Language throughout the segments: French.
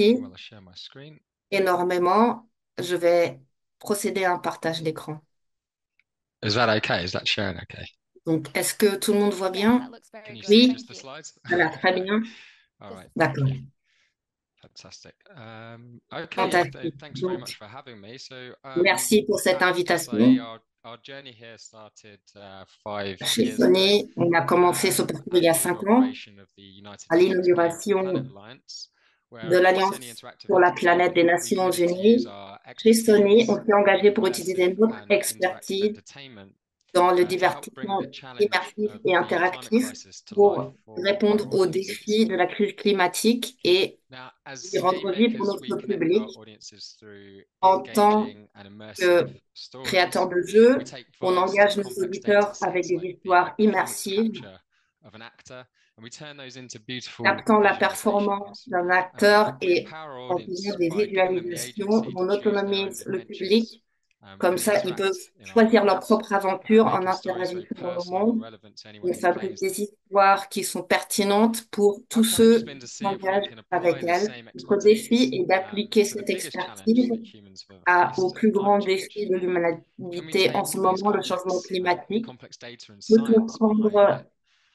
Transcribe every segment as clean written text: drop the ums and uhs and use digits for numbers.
j'apprécie énormément. Je vais procéder à un partage d'écran. Is that okay? Is that sharing okay? Donc, est-ce que tout le monde voit Yes, bien? that looks very Can you good. see Oui, just Thank the you. slides? ça va très bien. All This, right, thank D'accord. you. Fantastic. Okay, yeah, Fantastique. thanks very much Donc, for having me. So, merci pour cette at invitation. Slay, our journey here started 5 Chez years ago Sony, on a commencé ce parcours il at y a the 5 ans inauguration of the United à Nations Clean Planet l'inauguration Alliance, de where across any l'Alliance interactive pour la planète entertainment, des we Nations committed to use Unies. our Chez Sony, expertise on s'est in engagé pour immersive utiliser notre and interactive expertise entertainment dans le to help bring divertissement the challenge immersif of et the climate interactif crisis to life pour for our répondre aux audiences. défis de la crise climatique et Now, y as rendre game vie pour makers, we notre connect with our public. audiences through En tant engaging and immersive que créateur stories. de We jeux, take on vast, engage nos complex data auditeurs avec sets des like the histoires performance immersives, capture of an actor, and we turn those into beautiful captant la performance visualizations. d'un acteur We et empower our en faisant audience des by giving them the visualisations, agency to on choose their own autonomise le adventures. public. We Comme can ça, ils peuvent interact in our choisir leur worlds, propre aventure en making stories very interagissant dans le personal and monde. relevant to anyone On who fabrique claims. des histoires qui sont pertinentes pour Our tous challenge has ceux been to qui see if we s'engagent can apply avec the elles. same Notre défi expertise est d'appliquer to the cette biggest challenge expertise that humans have ever au faced, plus grand climate défi change. de Can we l'humanité en ce take moment, le changement the climatique. complex data and Peut-on science behind prendre it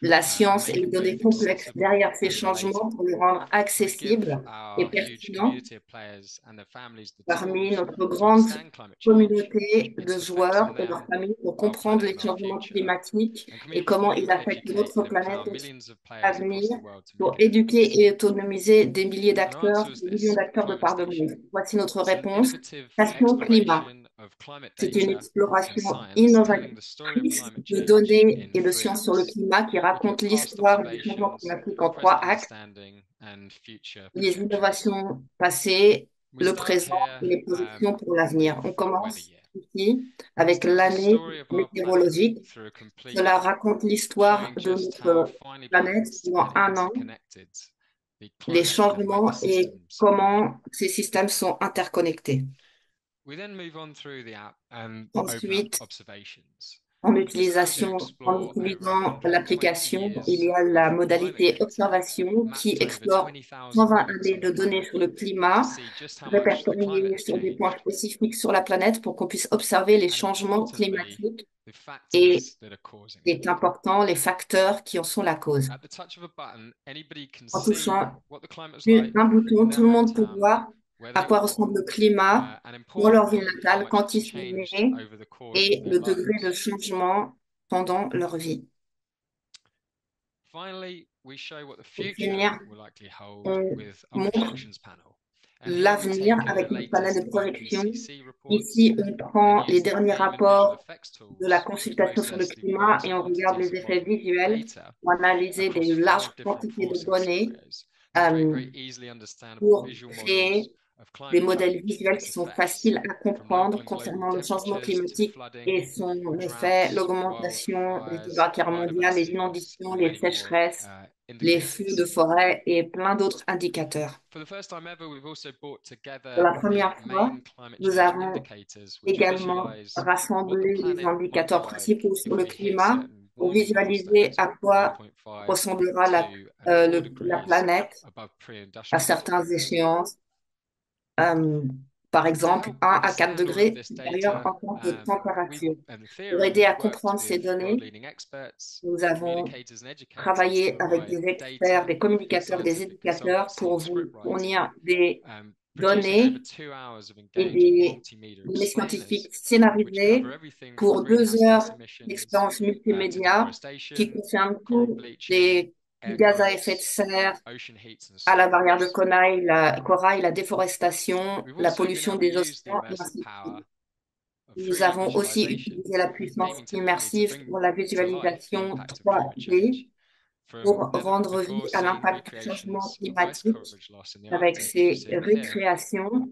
la and science et make les it données both complexes accessible derrière ces and changements relatable? pour les rendre Can we give accessibles et our huge pertinents community of players and their families the parmi tools notre to grande understand climate change, communauté de its effects joueurs on et leurs them, familles pour our comprendre planet, les and our changements future? climatiques And et comment can ils we affectent educate notre and planète empower millions of à players venir across the world to pour make a difference? éduquer et autonomiser des milliers And our d'acteurs, answer is des millions this d'acteurs de Climate par le monde. Station. Voici notre It's an réponse. innovative Station climat. exploration of climate C'est une data and exploration science telling the story of innovatrice climate de change données in et de three sciences sur le acts. climat qui Looking raconte at past l'histoire du changement observations, climatique en present 3 actes, understanding, and future les projections. innovations passées, We le start présent here et les projections pour with l'avenir. On weather commence year. ici This avec tells the l'année story of our planet météorologique. through a complete Cela year, raconte l'histoire showing de just how notre finely planète balanced pendant and 1 an, interconnected the les climate and weather changements et systems are. comment ces systèmes sont interconnectés. We then move on through the app and open up Ensuite, observations. This allows you to en explore over utilisant 120 l'application, il years y a of la climate modalité data observation qui mapped over explore 20,000 120 points années on the de données planet sur le to climat, see just how much the climate répertoriées has sur des points changed, spécifiques sur la planète pour qu'on puisse observer les and changements importantly, climatiques the et, factors that are causing it. est important, les facteurs qui en sont la cause. At the touch of a button, anybody can En see touchant what the climate was like un in bouton, their tout le monde peut hometown, voir where à they were quoi ressemble born, le climat and dans leur ville importantly, how natale much quand it's ils sont changed nés over the course of et their le degré de lives. changement pendant leur vie. Finally, we show what the Pour future finir, will likely hold on with our montre projections panel. And here we l'avenir take in the avec notre panel latest de projection. IPCC reports Ici, on and prend les use derniers aim and visual rapports effects de la tools to consultation sur le process the climat vast et on regarde quantities les of effets visuels data pour analyser across des larges 5 different quantités de forcing données scenarios and create euh, very easily understandable pour visual models créer of des climate modèles change and visuels its qui sont effects, faciles à from local comprendre and global concernant le changement temperatures to climatique flooding, et son effet, droughts, l'augmentation des wildfires, températures mondiales, les biodiversity loss, inondations, and les many more sécheresses, les feux indicators. de forêt et plein d'autres indicateurs. For the first time ever, we've also brought Pour together la the première fois, main climate nous change avons indicators, which également visualize what the rassembler les planet might be indicateurs like principaux sur if le we hit climat certain pour warming visualiser milestones, à quoi 1.5 ressemblera to and 4 la degrees planète above à pre-industrial certaines times. échéances. Euh, Par To exemple, help 1 à 4 understand all of degrés this supérieurs data, en termes de température. and the Pour theory, aider we've à worked comprendre ces with données, world-leading experts, nous avons communicators, and educators to travaillé avec provide des experts, data des with communicateurs, des scientific éducateurs consultancy pour and vous script writing, fournir des producing over données 2 hours of et engaging des multimedia données explainers, scientifiques which cover scénarisées everything from pour deux greenhouse gas heures emissions d'expérience to multimédia qui deforestation, concernent coral tous bleaching, les air gaz à effet de currents, serre ocean heats and à la barrière de storms. corail, la déforestation, We've la also been pollution able to des use the océans et immersive ainsi de power suite. of Nous 3D avons aussi visualization utilisé la and puissance gaming technology to immersive bring pour la to life the visualisation impact of climate 3D change, from pour rendre vie before à seeing l'impact du changement recreations of ice climatique coverage loss in the avec Arctic, as you ces see here, récréations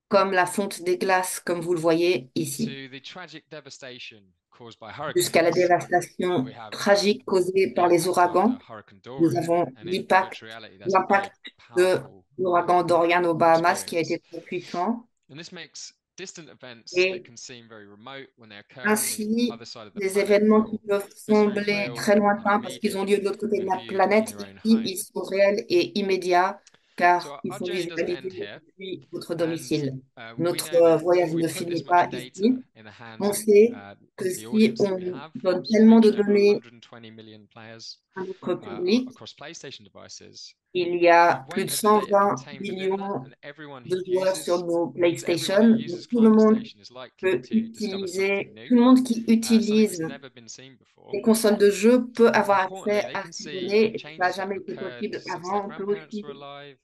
comme la fonte des glaces, comme vous le voyez ici, to the tragic devastation caused by jusqu'à la hurricanes. dévastation We have tragique causée the par les impact of ouragans. Hurricane Nous Dorian, avons and in virtual reality, that's a very l'impact de powerful l'ouragan Dorian aux Bahamas qui a été experience. très puissant. And this makes distant events that Et can seem very remote when they occur on the ainsi, other side of the des planet événements qui feel peuvent just very sembler real très and lointains parce qu'ils immediate ont lieu de l'autre côté de when la viewed in planète, your ici, own ils home. sont réels et immédiats car So il our faut journey doesn't visualiser end here, depuis votre and domicile. we Notre know that voyage if we ne put finit this much pas data ici. in the hands On sait que of the si audience that we on have, donne obviously tellement de reaching over données 120 million players à notre public, across PlayStation devices, il y a plus when de the data 120 contained within that, millions and everyone who de joueurs sur uses nos so everyone who PlayStation. Donc, uses tout le Climate monde Station is likely peut to discover something utiliser, tout new, le monde qui something utilise that's never been seen before. les consoles de jeux peut avoir Importantly, accès they à can ces see données. Et ça n'a changes that have jamais été occurred possible since their avant. On peut grandparents aussi were alive,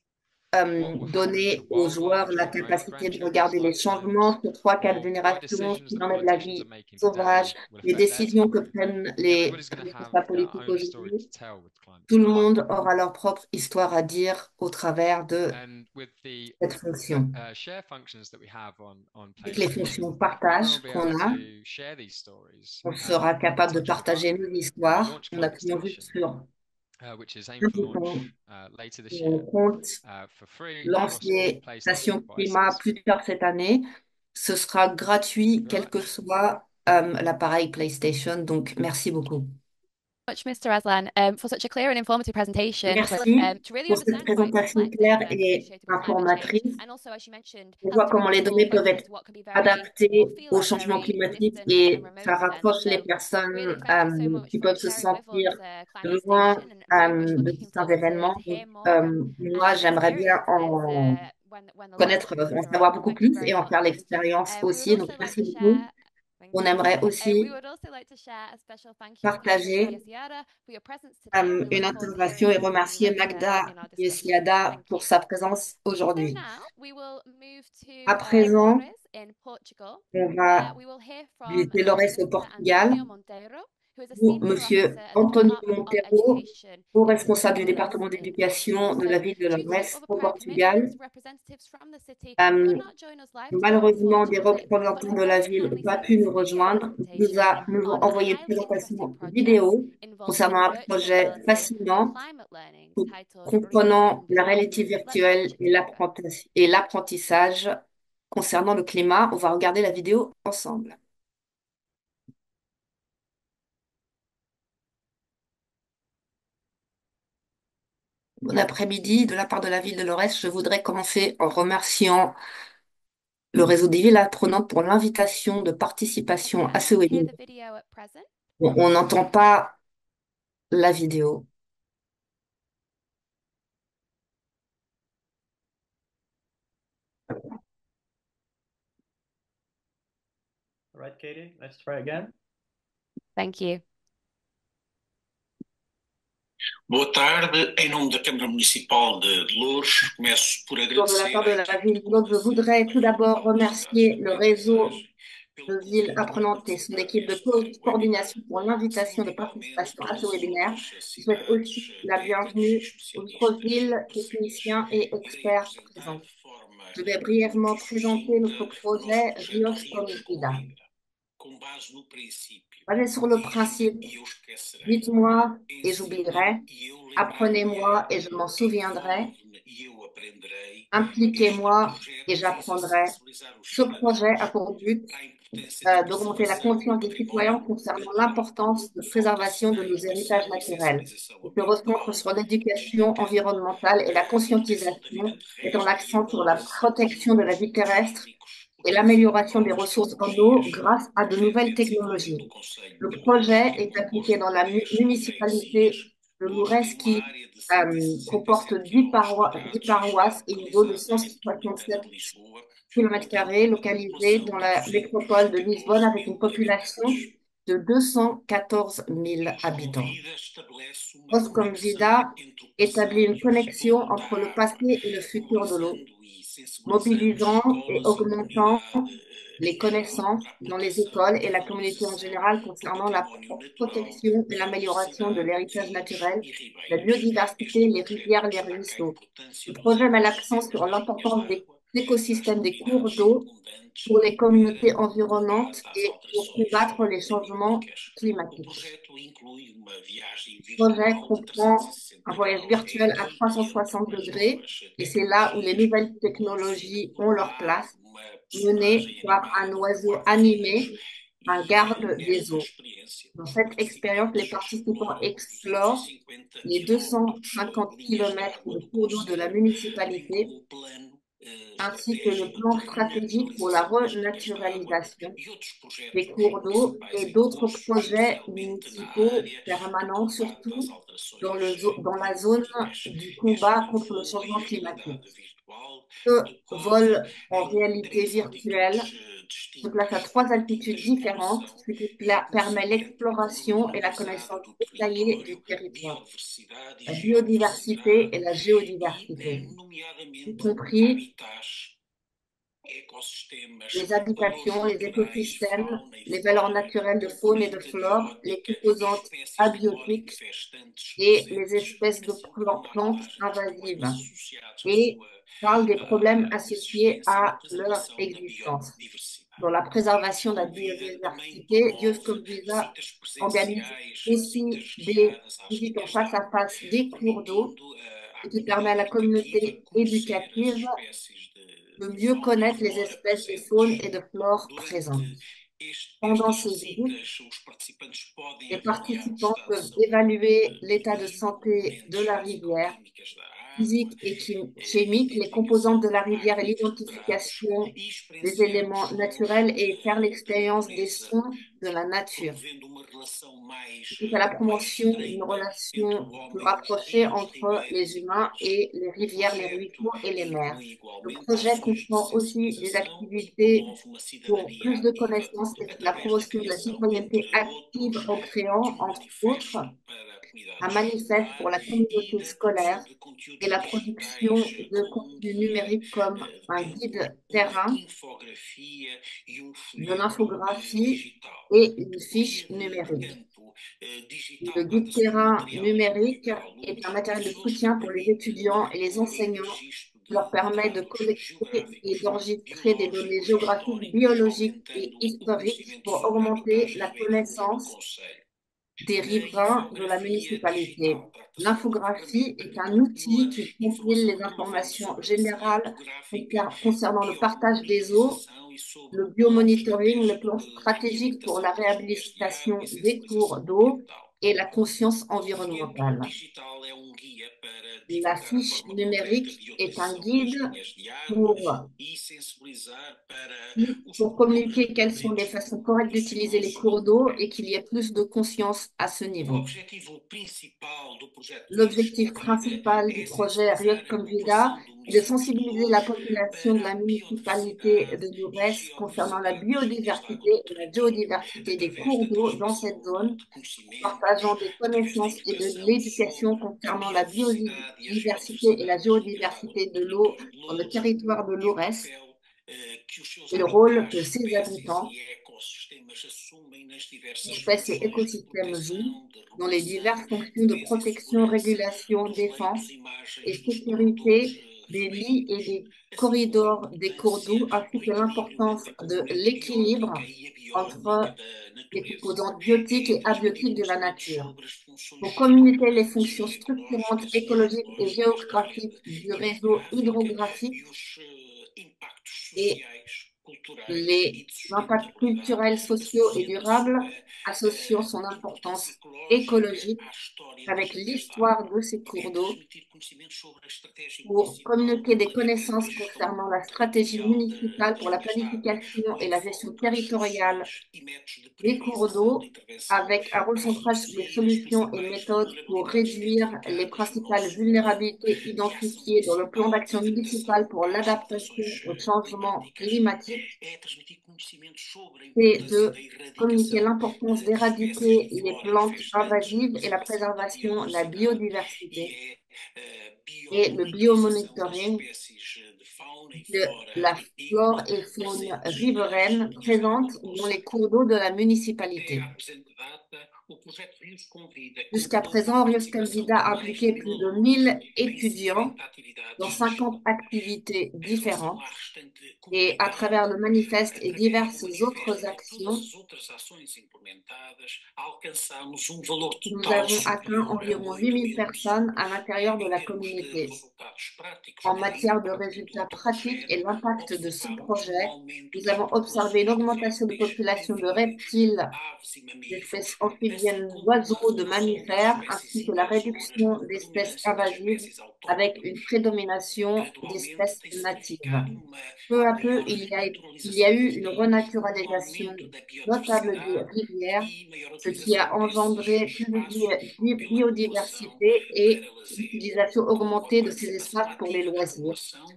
what will happen to donner aux wildlife joueurs la during great capacité de grandchildren's regarder les lifetimes, changements sur trois, quatre or why générations, ce decisions qu'il that en est de la politicians are vie making sauvage, today will les affect their décisions que tomorrow. prennent les Everybody's going to have responsables their politiques own story aujourd'hui. to tell with climate Tout le change. monde aura leur propre histoire à dire au travers de And with the cette fonction. share functions that we have on Avec les PlayStation, fonctions everyone will partage be able qu'on a, to share these stories on and sera capable de touch of a partager button nos when we histoires launch en Climate appuyant juste Station, sur which is aimed un for bouton. launch later this On year compte for free across all lancer PlayStation Station Climat devices. plus tard cette année. Ce sera Thank gratuit, you very quel que much. soit l'appareil PlayStation. Donc, merci beaucoup. Much, Mr. Aslan, for such a clear and informative presentation Merci to really pour cette understand quite présentation directly claire et associated with climate change, informatrice. and also, as you mentioned, On voit helping comment les people données peuvent focus être into what can be very or adaptées feel au like changement very climatique distant and et remote ça to them. rapproche les So, really, personnes thank you so much qui for peuvent se sharing with sentir us Climate loin Station, and very much de looking certains forward to événements. Donc, hear more moi, and j'aimerais bien experience this en when the launch connaître, comes en through. savoir beaucoup Thank you plus very et en faire much. l'expérience We would aussi. Donc, also like merci to beaucoup. share. Thank On you. aimerait We aussi would also like to share a special thank you to you, Mr. partager Yesiada, for your presence today, and we une look forward to hearing intervention et more from you remercier later Magda in our discussion. Yesiada Thank pour you. sa présence So aujourd'hui. now we will move À to présent, Loures in Portugal, on where va we will hear from visiter Lores au Mr. Portugal, Antonio Monteiro, who is a où senior officer Monsieur at the Antonio Department of Montero, Education au in the city responsable of du Loures département in Portugal. d'éducation de la So, ville de due to Lores other au prior commitments, Portugal. representatives from the city could Euh, not join us live today, Malheureusement, des unfortunately, but représentants have de la very ville n'ont kindly pas sent pu us nous a video rejoindre. presentation Nous ont on a envoyé une highly interesting présentation project vidéo involving concernant un virtual projet reality and fascinant climate learning pour- titled comprenant la Reinventando. réalité Let's watch virtuelle it together. et l'apprentissage concernant le climat. On va regarder la vidéo ensemble. Bon après-midi de la part de la ville de Lorès. Je voudrais commencer en remerciant le réseau des villes apprenantes pour l'invitation de participation Okay, à I ce can't hear webinaire. the video at present. On n'entend pas la vidéo. All right, Katie, let's try again. Thank you. Boa tarde, em nome da Câmara Municipal de Loures, começo por De la agradecer part à de la equipe ville de de Londres, je coordenação voudrais tout d'abord da Universidade remercier le Superior de réseau Lesage pelo de villes convite para apprenantes et son participar équipe de neste webinar. coordination pour l'invitation Saúde de igualmente participation à ce todas as webinaire. outras Je souhaite cidades, aussi la técnicos e bienvenue aux autres especialistas villes, presentes. techniciens et Irei experts apresentar présents. de forma Je vais muito brièvement présenter sucinta notre o nosso projet projeto Rios con Rios com Vida. Vida, com base no princípio Basé sur le Diz-me principe e eu esquecerei. dites-moi et Ensina-me j'oublierai, e eu apprenez-moi lembrar-me-ei, et je m'en souviendrai, envolve-me e eu aprenderei. Este impliquez-moi et projeto visa j'apprendrai. sensibilizar os Ce projet a cidadãos pour but para a importância da d'augmenter la preservação do conscience des citoyens património concernant natural. l'importance de Foca-se préservation de na nos héritages educação e naturels. sensibilização Il se recentre ambiental, sur l'éducation destacando environnementale et la a proteção da vida conscientisation, mettant terrestre e a l'accent sur la manutenção dos protection de la vie recursos terrestre hídricos, et utilizando l'amélioration des novas ressources en eau tecnologias. grâce O à de projeto é nouvelles desenvolvido no technologies. Conselho Le de Loures projet e est no appliqué dans la conjunto de municipalité freguesias. de Loures Lourdes tem uma qui área de 167 comporte 10, km dix quadrados, paroisses et une zone de localizada na metropolitana 167 de Lisboa, kilomètres contando carrés com uma localisé população dans de la métropole de Lisbonne 214 avec une mil population habitantes. de 214 000 Rios com habitants. Vida estabelece uma Oscom conexão Vida entre o établit passado une e o presente connexion da entre le passé água, et le futur de l'eau, mobilizando e sensibilizando mobilisant et escolas e augmentant comunidade les em geral connaissances para a dans les proteção écoles et e la communauté en valorização général do concernant la património natural protection et de nossas l'amélioration de cidades, l'héritage rios naturel, e la ribeiros. biodiversité, Este les projeto rivières, les destaca a ruisseaux. importância Le dos projet met l'accent ecossistemas sur das linhas l'importance des d'água para as écosystèmes des cours comunidades d'eau circundantes pour les communautés para o environnantes combate às et pour alterações combattre les changements climáticas. O climatiques. projeto inclui uma viagem Le projet virtual de comprend un 360 voyage graus virtuel à aqui entre 360 as degrés novas et c'est là où les tecnologias, nouvelles com um circo technologies no ont leur ar, place, uma mené personagem par un animada no oiseau guarda-redes animé un garde des eaux. Dans cette expérience, les participants explorent les 250 kilomètres de cours d'eau de la municipalité, ainsi que le plan stratégique pour la renaturalisation des cours d'eau et d'autres projets municipaux permanents, surtout dans la zone du combat contre le changement climatique. Ce vol en réalité virtuelle se place à trois altitudes différentes, ce qui permet l'exploration et la connaissance détaillée du territoire, la biodiversité et la géodiversité, y compris les habitations, les écosystèmes, les valeurs naturelles de faune et de flore, les composantes abiotiques et les espèces de plantes invasives, et parle des problèmes associés à leur existence. Dans la préservation de la biodiversité, Youth Visa organise aussi des visites en face à face des cours d'eau, ce qui permet à la communauté éducative de mieux connaître les espèces de faune et de flore présentes. Pendant ces visites, les participants peuvent évaluer l'état de santé de la rivière, physique et chimique, les composantes de la rivière et l'identification des éléments naturels et faire l'expérience des sons de la nature. C'est à la promotion d'une relation plus rapprochée entre les humains et les rivières, les ruisseaux et les mers. Le projet comprend aussi des activités pour plus de connaissances et la promotion de la citoyenneté active en créant, entre autres, un manifeste pour la communauté scolaire et la production de contenu numérique comme un guide terrain, de l'infographie et une fiche numérique. Le guide terrain numérique est un matériel de soutien pour les étudiants et les enseignants qui leur permet de collecter et d'enregistrer des données géographiques, biologiques et historiques pour augmenter la connaissance des riverains de la municipalité. L'infographie est un outil qui compile les informations générales concernant le partage des eaux, le biomonitoring, le plan stratégique pour la réhabilitation des cours d'eau et la conscience environnementale. La fiche numérique est un guide pour communiquer quelles sont les façons correctes d'utiliser les cours d'eau et qu'il y ait plus de conscience à ce niveau. L'objectif principal du projet Riot Convida est de sensibiliser la population de la municipalité de Lourdes concernant la biodiversité et la géodiversité des cours d'eau dans cette zone, partageant des connaissances et de l'éducation concernant la biodiversité et la géodiversité de l'eau dans le territoire de Lourdes et le rôle que ses habitants, espèces et écosystèmes jouent dans les diverses fonctions de protection, régulation, défense et sécurité des lits et des corridors des cours d'eau, ainsi que l'importance de l'équilibre entre les composantes biotiques et abiotiques de la nature. Pour communiquer les fonctions structurantes, écologiques et géographiques du réseau hydrographique et les impacts culturels, sociaux et durables, associant son importance écologique avec l'histoire de ces cours d'eau pour communiquer des connaissances concernant la stratégie municipale pour la planification et la gestion territoriale des cours d'eau, avec un recentrage sur les solutions et méthodes pour réduire les principales vulnérabilités identifiées dans le plan d'action municipal pour l'adaptation au changement climatique, c'est de communiquer l'importance d'éradiquer les plantes invasives et la préservation de la biodiversité et le biomonitoring de la flore et faune riveraine présente dans les cours d'eau de la municipalité. Jusqu'à présent, Rios Convida a impliqué plus de 1000 étudiants dans 50 activités différentes et à travers le manifeste et diverses autres actions, nous avons atteint environ 8000 personnes à l'intérieur de la communauté. En matière de résultats pratiques et l'impact de ce projet, nous avons observé une augmentation de population de reptiles, d'espèces amphibiennes, d'oiseaux, de mammifères, ainsi que la réduction d'espèces invasives avec une prédomination d'espèces natives. Peu à peu, il y a eu une renaturalisation notable des rivières, ce qui a engendré plus de biodiversité et l'utilisation augmentée de ces espaces pour les loisirs.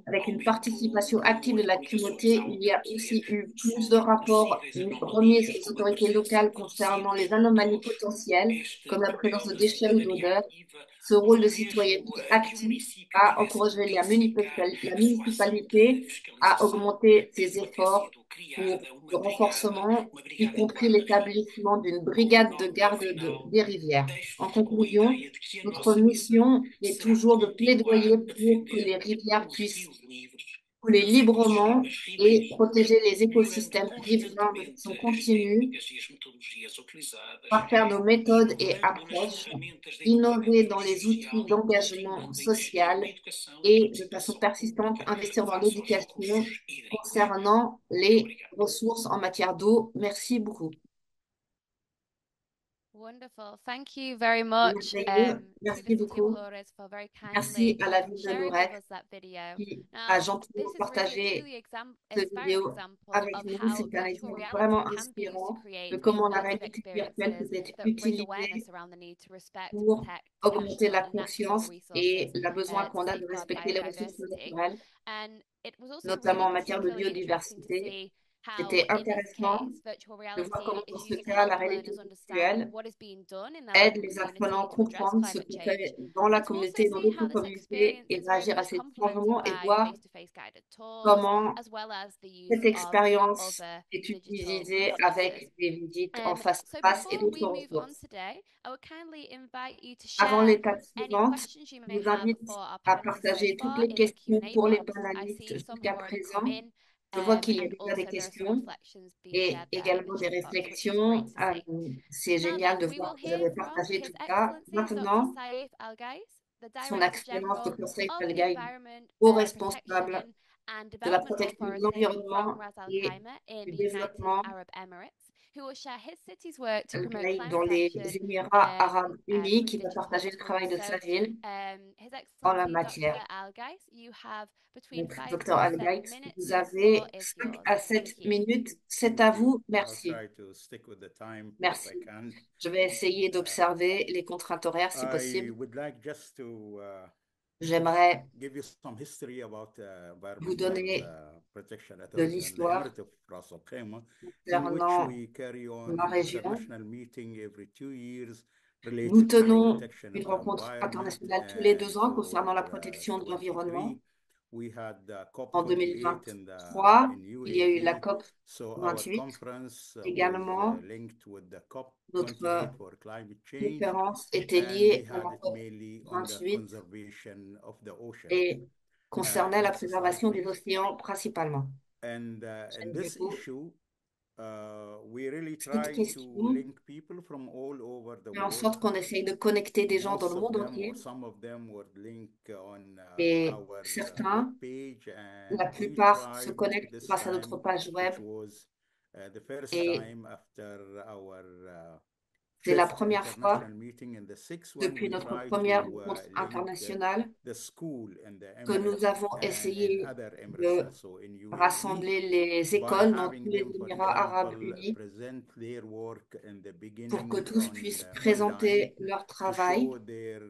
Avec une participation active de la communauté, il y a aussi eu plus de rapports remis aux autorités locales concernant les anomalies potentielles, comme la présence de déchets ou d'odeurs. Ce rôle de citoyenneté active a encouragé la municipalité à augmenter ses efforts pour le renforcement, y compris l'établissement d'une brigade de garde des rivières. En conclusion, notre mission est toujours de plaidoyer pour que les rivières puissent couler librement et protéger les écosystèmes riverains de façon continue, parfaire nos méthodes et approches, innover dans les outils d'engagement social et de façon persistante investir dans l'éducation concernant les ressources en matière d'eau. Merci beaucoup. Wonderful. Thank you very much Merveilleux. to Merci the City of beaucoup. Lourdes for very Merci kindly à la ville de sharing with Lorette us that video. qui a Now, gentiment this is partagé truly cette inspiring vidéo example avec of nous. how C'est un virtual exemple reality vraiment can be used to inspirant de create comment la immersive réalité virtuelle peut experiences être that bring utilisée awareness around the need to respect, pour protect augmenter national la and natural conscience et resources, le besoin qu'on to a de safeguard respecter les ressources biodiversity. naturelles, And it was also notamment really en matière de particularly interesting to biodiversité. see how, C'était in this intéressant case, virtual de voir comment, reality dans is ce used to cas, la help réalité learners understand virtuelle what is being done in their aide local les apprenants community à to address comprendre ce climate qu'on change, fait dans la and to also communauté, dans see d'autres how this communautés, experience et is very réagir à much ces complemented changements et by voir face-to-face guided tours, comment as well as the use cette of expérience other est digital utilisée resources. avec des visites en And face so à face et before we d'autres move on ressources. today, I would kindly invite you to Avant share l'étape any suivante, questions you je may vous have invite for our à panelists so partager toutes far les in the questions Q&A pour les box. I panélistes see some have jusqu'à already come présent. in, Je vois qu'il y a and déjà des also there are some questions reflections being et shared there in the également des chat box, which is great réflexions. to see. C'est Now génial then, de we voir will que vous hear avez from partagé His tout ça. Excellency Dr. Maintenant, Saif Al-Gais, the son Director Excellence, General Dr. Saïd of the El-Gaïd, Environment haut responsable Protection and de la Development protection de Authority from l'environnement Ras Al et Khaimah in du the United développement Arab Emirates, who will share his city's work to promote El-Gaïd dans climate les action Émirats arabes unis, through qui va digital partager le travail tools. de So, sa ville His en la Excellency Dr. matière. Al-Gais, you have between Donc, 5 Dr. to Al-Gaïd, 7 minutes. vous The floor avez is 5 yours. à 7 Thank you. minutes. C'est à vous. I'll Merci. try to stick with the time if I Merci. can. Je vais essayer d'observer les contraintes horaires si I possible. would like just to J'aimerais give you some history about vous Environmental donner Protection de Authority and the l'histoire Emirate of Ras Al Khaimah, in which concernant we carry ma on région. international meeting every 2 years Nous related to the tenons protection une of the rencontre environment. internationale tous les And 2 ans for concernant la protection de l'environnement. 2023, we had En COP28 2023, in il y a eu la UAE. COP So our 28. conference was Également, linked with the notre COP28 for climate change, conférence était and we liée à had la it COP mainly on the 28 conservation of the ocean. et concernait la Next slide, préservation des please. océans principalement. And in Du this coup, issue, we really cette try to question link people from all over the fait en world. sorte qu'on essaye de connecter des gens dans Most le of monde them, or entier some of them, were linked on et our certains, webpage, la and we plupart se tried connectent this grâce à notre time. page web It was the first et time after our c'est la fifth première fois international meeting. In the sixth one, depuis we notre tried première to rencontre link internationale the school in the que nous Emirates avons and in essayé other Emirates de also in UAE, rassembler les by écoles dans tous having les them, for Émirats arabes example, unis present their work in the pour que beginning tous on puissent the online présenter leur to travail show their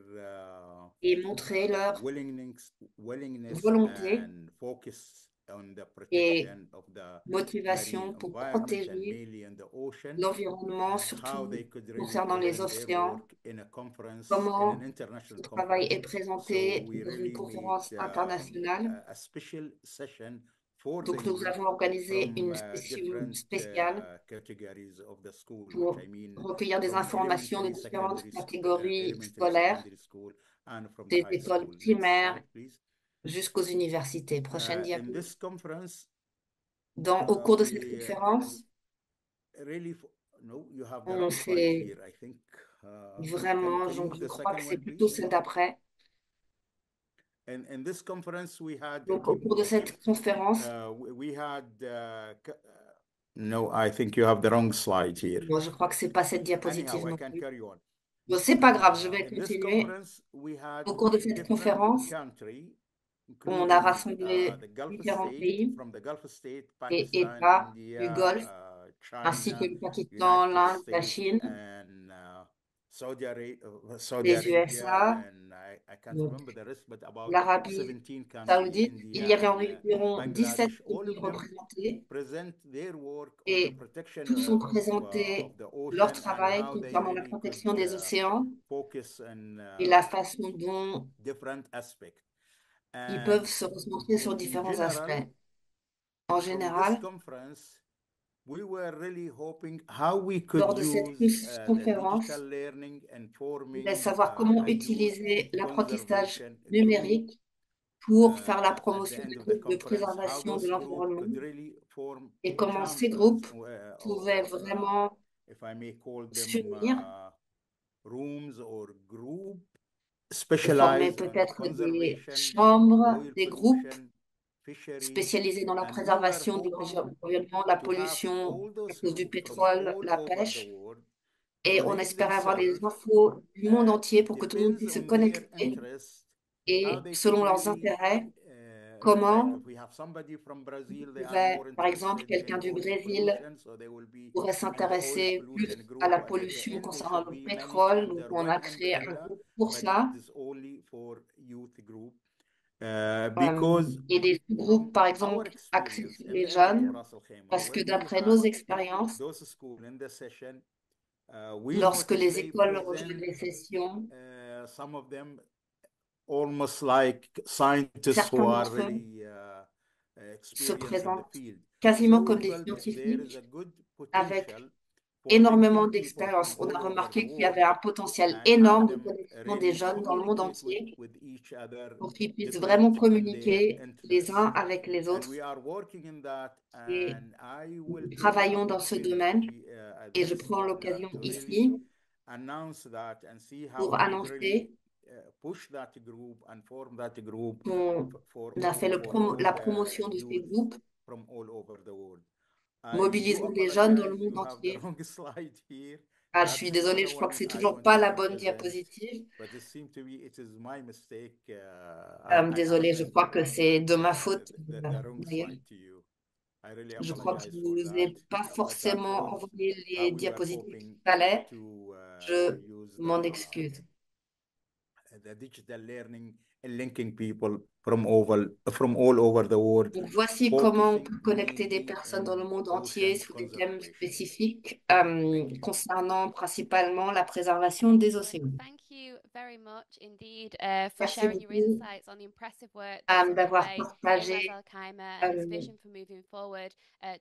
et montrer leur willingness volonté and focus on the et protection of the marine motivation pour environment and protéger mainly in the ocean, l'environnement, and how surtout they could really concernant les present their océans, work in a conference, in an comment international ce travail conference. est So présenté we dans une really need conférence internationale. a special session 4 Donc, nous days avons organisé from une session different spéciale categories of the school, which pour I mean recueillir des from informations de elementary, différentes secondary, catégories elementary, scolaires, secondary school, and from the des high écoles school. Next primaires slide, please. jusqu'aux universités. Prochaine In diapo. this conference, Au cours de cette we conférence, really, no, you have the on wrong slide s'est here, I think. vraiment, Can you donc move je the crois que second c'est one, plutôt please? celle d'après. In this conference, we had Donc, au cours de cette conférence, we had no, I think you have the wrong slide here. bon, je crois que c'est pas cette diapositive Anyhow, I non can plus. carry on. Bon, c'est pas grave, je vais In this continuer. conference, we had Au cours de cette different conférence, countries, on a including rassemblé the Gulf différents state, pays from the Gulf state, et Pakistan, États du India, Golfe, ainsi que China, le Pakistan, United l'Inde, la States, Chine, and Saudi les Arabia, USA, and I can't donc remember the rest, but about l'Arabie 17 countries, saoudite. Il y India avait and environ 17 Bangladesh, all pays of them représentés present their work on the et protection tous ont of présenté the leur ocean and travail how they concernant la really could protection des océans focus on et la façon dont different aspects. ils And peuvent se recentrer sur in différents aspects. general, En from this général, conference, we were really hoping how we lors could de cette use the conférence, digital learning and je voulais forming savoir comment a youth utiliser l'apprentissage conservation group numérique pour faire la at the promotion end des of the groupes de conference, how préservation de those groups l'environnement could really form et comment ces chambers groupes pouvaient or vraiment if I may call them s'unir rooms or group et former specialized on peut-être des conservation, chambres, oil des groupes pollution, fisheries, spécialisés dans la and we were préservation de hoping l'environnement, la to have pollution all à those cause du groups from pétrole, all la over the pêche. world Et on connect espérait avoir des themselves, infos du monde and entier pour que tout le monde depends puisse se on their connecter interest how et they could selon leurs really intérêts, like comment if we have somebody from Brazil, they are pouvait, more par exemple, interested in quelqu'un du oil Brésil pollution, so they will be pourrait in the oil s'intéresser plus pollution à la group, and at the pollution end they concernant should le be managed pétrole. Donc, under on one a créé un umbrella, groupe pour but ça. it is only for youth group Euh, because et des from groupes, par our exemple, axés experience sur in les the area of jeunes, Ras Al Khaimah, parce que when we d'après had nos expériences, those schools in the session, we lorsque noticed les they écoles rejoignent present les sessions, some of them almost like scientists who certains are d'entre eux really se experienced in the présentent field. quasiment So we comme des felt there is scientifiques a good avec potential for énormément linking people from d'expérience. On a all over the remarqué qu'il y world avait un potentiel and have énorme de them connexion des really jeunes dans le monde communicate entier with each other pour qu'ils puissent depend vraiment on their communiquer les uns interests. avec les And autres. we are working in that, Et and I will nous take the travaillons dans ce domaine opportunity at et je this prends l'occasion to really ici announce that and see how pour we could really annoncer push that group and form that group qu'on for a fait all la the promotion de ces youth groupes, from all over the world. I do mobilisant des jeunes dans le apologize, monde you have the entier. wrong slide here. Ah, je That's suis not désolée, the je crois que one c'est I toujours pas wanted la to bonne present, diapositive. but it seems to be it is my mistake. I have Désolée, je sent crois que c'est de ma faute. the wrong D'ailleurs, slide to you. I really je crois que je apologize ne for vous that, ai pas but that forcément was envoyé how les we were diapositives qu'il hoping fallait. to Je use m'en excuse. the digital learning and linking people from all over the world, Donc, voici comment on focusing peut connecter des mainly personnes dans le in monde entier ocean sur des thèmes conservation. spécifiques Thank you. concernant principalement la préservation des océans. Thank you very much indeed for Merci sharing your beaucoup insights on the impressive work that's d'avoir underway in Ras partagé Al Khaimah and its euh, vision for moving forward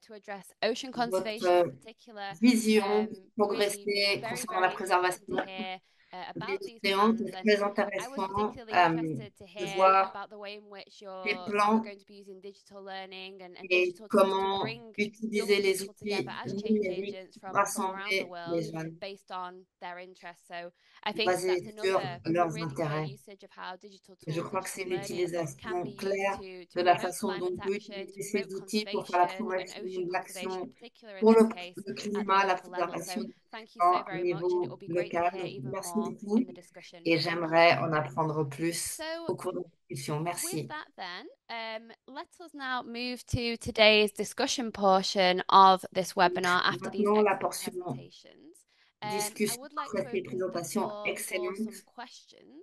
to address ocean votre conservation in particular. vision pour Really progresser very, concernant la very interesting to préservation hear des about these océans. plans. C'est And très I was intéressant particularly interested to de hear voir about the way in which les you're plans going to be using digital learning and et digital tools to comment bring young utiliser les people outils together as change numériques agents pour from around the rassembler les world jeunes, based on their interests. So I think basés that's sur another leurs really clear intérêts. usage of how digital Et je tools, crois que c'est digital learning can be l'utilisation used claire to de la promote façon dont climate on peut action, to utiliser ces promote outils pour faire la conservation and promotion ocean de conservation l'action in particular in pour this case le at the climat, la local level. préservation So du thank you so vivant au very much, and it niveau will be great to local. hear Donc, even merci more in beaucoup the discussion. et Thank j'aimerais you. en apprendre plus So au cours de la discussion. with Merci. that then, let us now move to today's discussion portion of this webinar after these Maintenant, la excellent portion presentations. I discussion would like to après ces open the présentations floor for some excellentes. questions.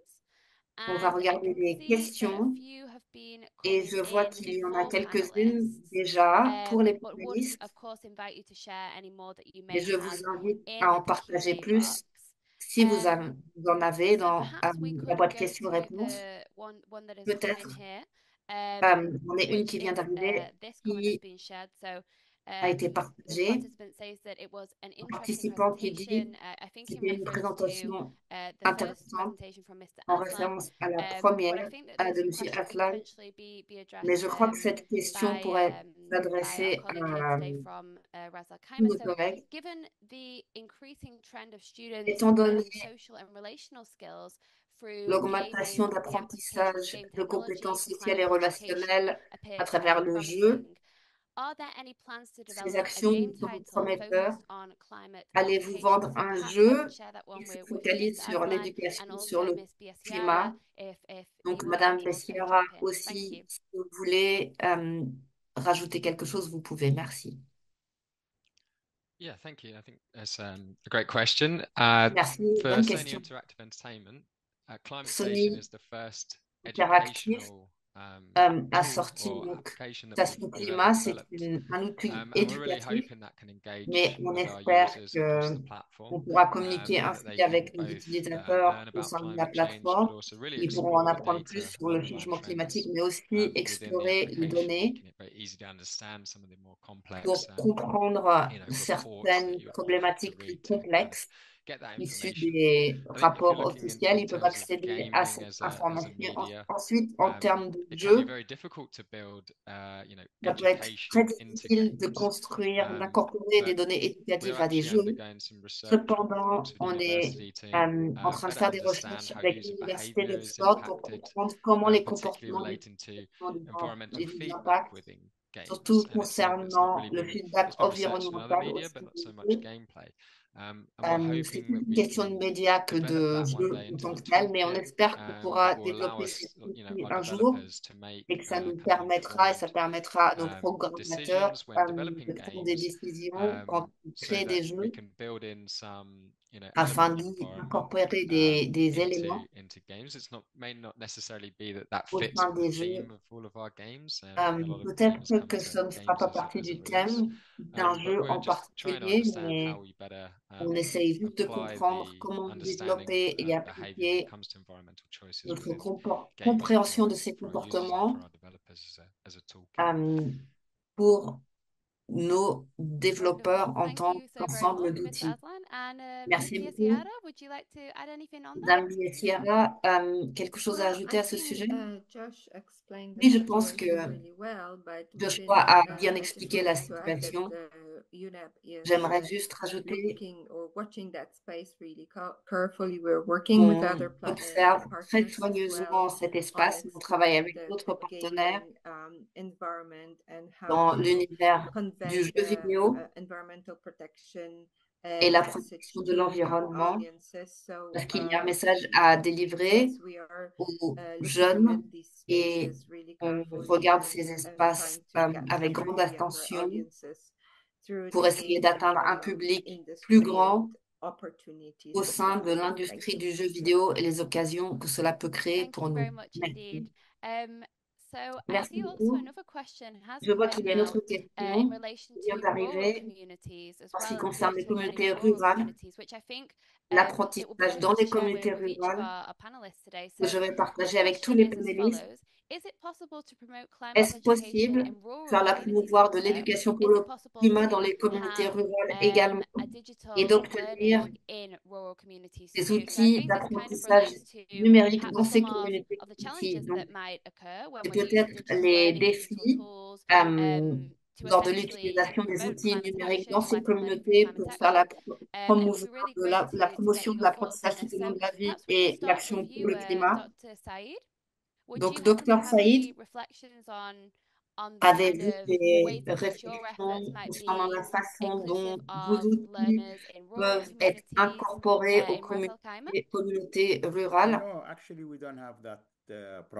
On va And I regarder can les see that a questions few have been et coming je vois in qu'il y en a for quelques-unes panelists, déjà pour les but would panélistes of course invite you to share any more that you et may je have vous invite in à en the partager Q&A plus box. si vous en avez So dans perhaps we la could boîte go to questions-réponses. the one that has come in Peut-être here. J'en ai une qui vient d'arriver, qui a été partagée. Un participant qui dit c'était une présentation intéressante en référence à la première de M. Aslan, mais je crois que cette question pourrait s'adresser à tous nos collègues. Étant donné l'augmentation d'apprentissage de compétences sociales et relationnelles à travers le jeu, ces actions vous semblent prometteurs. Allez-vous vendre un jeu qui se focalise sur l'éducation, sur le climat? Donc, Madame Bessiera aussi, si vous voulez rajouter quelque chose, vous pouvez. Merci. Yeah, thank you. I think that's a great question. Merci, For bonne Sony question. Interactive Entertainment, Climate Station Sony is the first Interactive educational a tool sorti or donc application that Station we've Climat, c'est developed. un outil And we're really éducatif, hoping that can engage mais on with our espère users across the qu'on platform, pourra communiquer and that ainsi they can avec les both utilisateurs learn au about sein de la climate change, but plateforme. also really Ils pourront en explore the apprendre plus data sur and le underlying changement climatique, trends mais aussi within the explorer les application, données making it very easy to understand some of the more complex pour comprendre reports that certaines you have to problématiques plus read to kind of complexes get that issues information. des I think if you're rapports looking officiels. in Ils peuvent terms of accéder à gaming cette as a information. media, Ensuite, en termes de it can be jeu, very difficult to build, ça peut être très education into difficile de games. construire, d'incorporer des But données we're éducatives à des actually jeux. undergoing some research Cependant, with on est university team, en train de better faire des understand recherches how avec user l'Université behavior is d'Oxford pour impacted, comprendre comment les particularly comportements des relating to gens environmental des feedback impacts, within games. surtout And it's not concernant really le been, feedback it's been researched in other environnemental media, aussi but not des so much jeux. gameplay. And we're C'est hoping plus that une we question de can médias que develop de that one jeux day en into tant a que tel, mais on toolkit espère qu'on pourra that will allow développer us, cet outil our un jour developers to make et que ça nous kind of permettra et ça informed permettra à nos programmateurs decisions when de developing prendre des games, décisions quand ils so créent that des we jeux can build in some, afin element of d'y environment incorporer des éléments into games. May not necessarily be that au fits sein with the des jeux. theme of all of our games. A lot of Peut-être games come que to ça ne fera games pas partie as a du release, thème d'un but jeu we're en just trying to particulier, understand mais how we better on essaye juste de apply comprendre the comment understanding développer et of behavior when it appliquer comes to environmental choices notre within gaming compréhension de ces for our users and for comportements our developers as a toolkit. pour nos développeurs en Thank tant you so very qu'ensemble much, Mr. d'outils. Aslan. And Merci Tia beaucoup. Sierra, would you like to add anything on that? Dame Sierra, quelque chose à ajouter à ce sujet? Josh explained Oui, the je pense que situation really well, but Joshua a bien expliqué la to add that situation. UNEP is J'aimerais juste rajouter looking or watching that space really carefully. We're working with qu'on other observe très partners as soigneusement well cet on espace. On travaille avec the d'autres partenaires gaming environment and how dans to l'univers du convey jeu the vidéo environmental protection et la message protection de to our l'environnement, audiences. So parce qu'il y a un message à délivrer yes, we are aux looking at jeunes these et spaces really on carefully regarde ces and espaces trying to avec capture grande the younger attention audiences through pour the essayer games d'atteindre un environment public plus industry and grand opportunities au that sein that de bring. Thank l'industrie you. du jeu vidéo et les occasions que cela peut créer Thank pour you very nous. much Merci. indeed. So I Merci see also beaucoup. another question has Je vois come in qu'il y a une now autre in question relation qui vient to rural d'arriver communities as en ce qui well and concerne les digital learning communautés in rural rurales, communities, which I think it would be l'apprentissage great dans to les share communautés with each of rurales, our panelists today. que So je vais the partager avec tous question les is as panélistes. follows. Is it possible to promote climate Est-ce education possible in de rural faire la communities promouvoir de also? l'éducation pour Is it le possible climat dans to les communautés have rurales également a et digital d'obtenir learning in rural communities des too? So I outils think this kind of d'apprentissage relates to numérique dans perhaps ces some communautés of the aussi. challenges Donc, that might occur when et we're using peut-être digital les learning, digital défis tools, to lors de essentially l'utilisation des promote outils climate numériques dans action, ces working and learning through communautés climate pour faire action. la And it would promouvoir be really de great la to get promotion de your thoughts on l'apprentissage this. tout au long So de la vie perhaps we could et start with l'action pour you, le climat. Dr. Said. Would you Donc, happen to Docteur have Saïd any reflections on the avait kind vu of des ways in which your réflexions efforts might concernant be la façon inclusive dont vos of outils learners in rural peuvent être communities incorporés aux in Ras Al Khaimah? communautés rurales. No, actually, we don't have that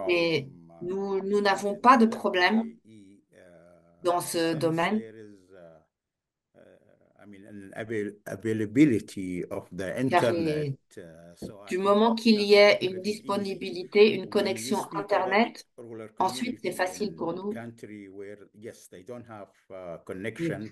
Et problem. nous n'avons pas de problème dans ce Since domaine, there is, I mean, an availability of the car internet. So I du think moment qu'il that y ait makes une it easy. disponibilité, une When you connexion speak about Internet, rural ensuite c'est community facile pour in nous. country where, yes, they don't have connection,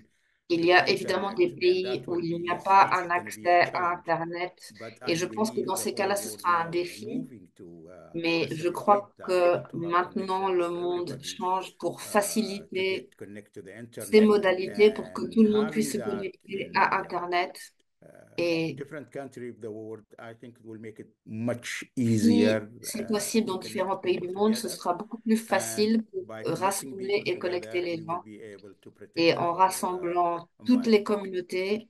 Il y a Exactly, évidemment des and pays that où will il n'y be a a pas it's un going to be a accès à challenge. Internet. But Et I je pense que believe dans the ces whole cas-là, ce world sera un now is défi. moving to Mais je facilitate crois que to have maintenant, connection le for monde everybody, change pour to faciliter get connect to the ces internet, modalités pour que and tout le monde puisse having se that connecter in à Internet. uh, Et different country of the world, I think it will make it much si easier c'est possible to dans connect différents pays people du monde, ce together. sera beaucoup plus And facile pour by connecting rassembler people et connecter together, les we will gens. be able to Et protect en our rassemblant toutes les environment. communautés,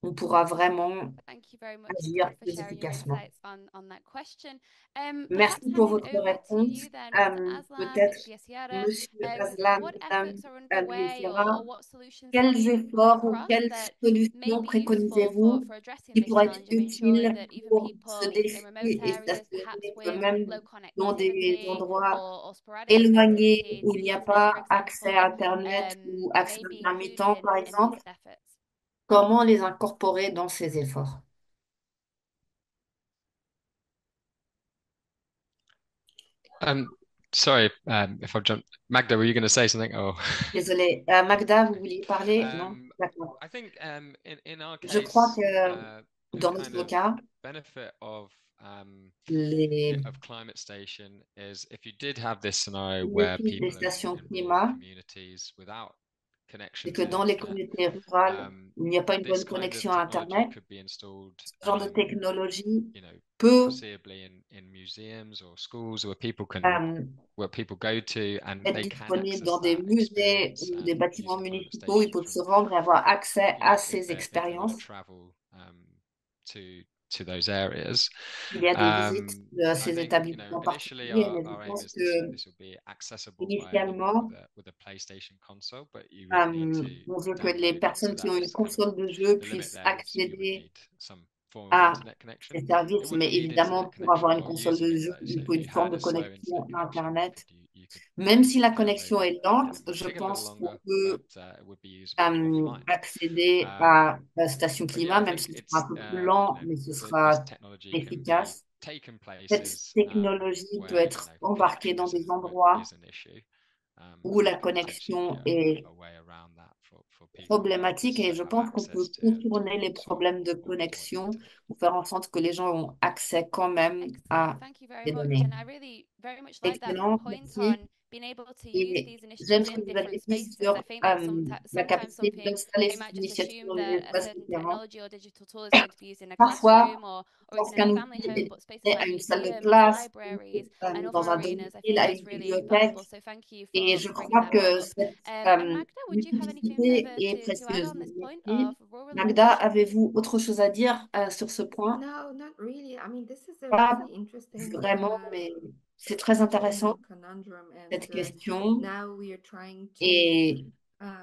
on pourra vraiment Thank you very much, agir Todd, for plus sharing your efficacement. insights on that question. Perhaps Merci pour handing votre over to réponse. you then, Mr. Aslam, Peut-être Ms. Biasiara, Monsieur Aslam, what Madame efforts are underway Albiezira, or what solutions have quels you come efforts ou across quelles that may solutions be useful for, préconisez-vous for addressing qui this pourraient être challenge of ensuring utiles that even pour ce people in défi remote et areas, perhaps s'assurer que with même low dans des connectivity endroits or sporadic éloignés connectivity où to il the n'y a internet, pas for accès à example, Internet ou accès may be intermittent, included par in these exemple, efforts? comment les incorporer dans ces efforts? Sorry, if I've jumped. Magda, were you going to say something? Oh, Désolée. Magda, vous vouliez parler? Non? D'accord. I think in our Je crois case, que the dans kind notre of cas, benefit les of Climate Station is if you did have this scenario where bénéfices des people stations in rural climat, communities without connection c'est to que the dans les internet, communautés rurales, il n'y a pas une this bonne kind of connexion à technology Internet. could be installed, Ce genre de technologie you know, peut foreseeably in museums or schools euh, where people go to and être they can disponible access dans des that musées experience ou des bâtiments using climate municipaux. Ils station peuvent from se rendre et avoir accès à ces if they're not expériences. travel to those areas. Il y a des visites de I ces think établissements initially particuliers, mais je our aim pense is que this will be accessible by anyone initialement, with a PlayStation console, but you would need to on veut que les download it. So personnes qui ont une that's kind of console de jeu the limit puissent there is you would accéder need some form of à internet connection. ces It services, wouldn't mais need évidemment, internet pour avoir connection une while console using de it jeu, though. So il if faut une you forme had de a slow connexion internet à connection, Internet. you could Même si la download connexion it est lente, and it would je take a little pense qu'on longer, peut but it would be usable offline. accéder Um, à la station but yeah, climat, I même si think ce sera it's un peu plus lent, mais ce this sera technology can be efficace. taken Cette places technologie peut where être embarquée connecting dans des endroits is an issue, où la and potentially be connexion est a way around that for people without problématique et je have pense qu'on peut access to a contourner les console problèmes de or connexion internet. pour faire en sorte que les gens ont accès quand même Excellent. à Thank you very ces much. données. And I really very much like that Excellent, point merci. on being able to use Et these j'aime initiatives ce que in vous avez different dit spaces. I sur think that la sometimes some capacité d'installer they ces might just initiatives assume dans des that a espaces certain différents. technology or digital tool is going to be used in a Parfois, classroom je or even pense in a qu'un family outil home, est but spaces destiné like à une salle de museums, classe, libraries, and other dans un arenas, I domicile, think à that's une really bibliothèque. valuable. So thank you Et for je bringing crois that que up. cette And Magda, would you have anything multiplicité further est to add précieuse. on this point Merci. of rural Magda, inclusion? avez-vous autre chose à dire sur ce point? No, not really. I mean, this is a Pas really interesting vraiment, mais c'est très intéressant, conundrum, and cette question. now we are trying to Et